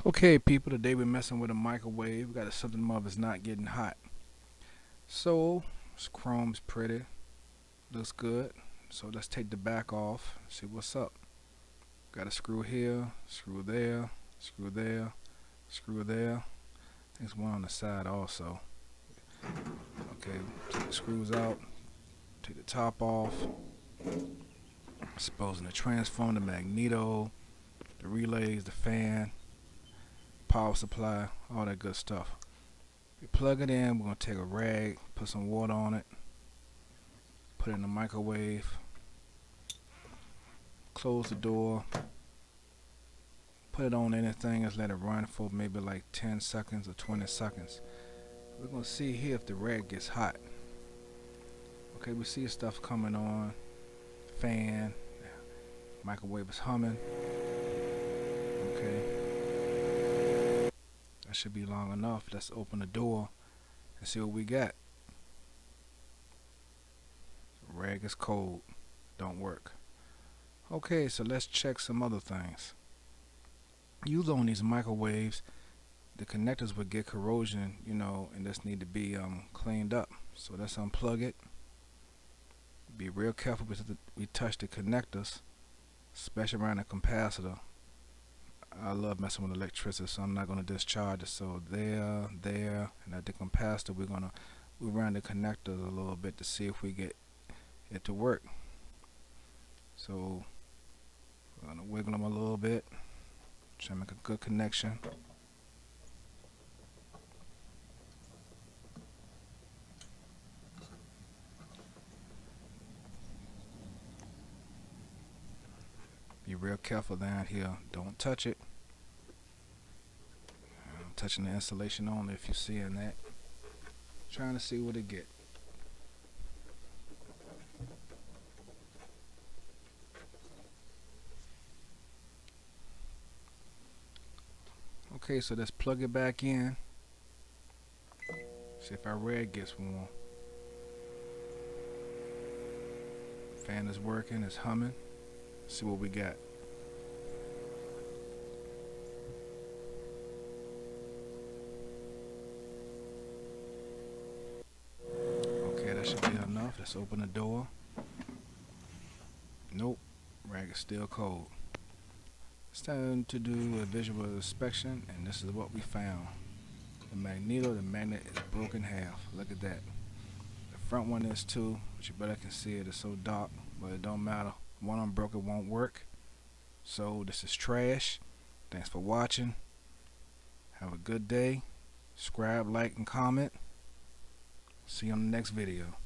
Okay, people, today we're messing with a microwave. We got a something of it's not getting hot. So, this chrome's pretty, looks good. So let's take the back off, see what's up. Got a screw here, screw there, screw there, screw there. There's one on the side also. Okay, take the screws out, take the top off, exposing the transformer, the magneto, the relays, the fan, power supply, all that good stuff. We plug it in, we're going to take a rag, put some water on it, put it in the microwave, close the door, put it on anything, just let it run for maybe like 10 seconds or 20 seconds. We're going to see here if the rag gets hot. Okay, we see stuff coming on, fan, microwave is humming. Okay, that should be long enough. Let's open the door and see what we got. Rag is cold, don't work. Okay, so let's check some other things. Usually on these microwaves, the connectors would get corrosion, and this need to be cleaned up. So let's unplug it. Be real careful because we touch the connectors, especially around the capacitor. I love messing with electricity, so I'm not going to discharge it. So there, and at the capacitor, we run the connectors a little bit to see if we get it to work. So we're going to wiggle them a little bit, try to make a good connection. Be real careful down here. Don't touch it. I'm touching the insulation only if you're seeing that. Trying to see what it get. Okay, so let's plug it back in. See if our rag gets warm. Fan is working, it's humming. See what we got. Okay, that should be enough. Let's open the door. Nope, rag is still cold. It's time to do a visual inspection, and this is what we found. The magneto, the magnet is broken in half. Look at that. The front one is too, but you better can see it. It's so dark, but it don't matter. One of them broke, it won't work. So this is trash. Thanks for watching. Have a good day. Subscribe, like, and comment. See you on the next video.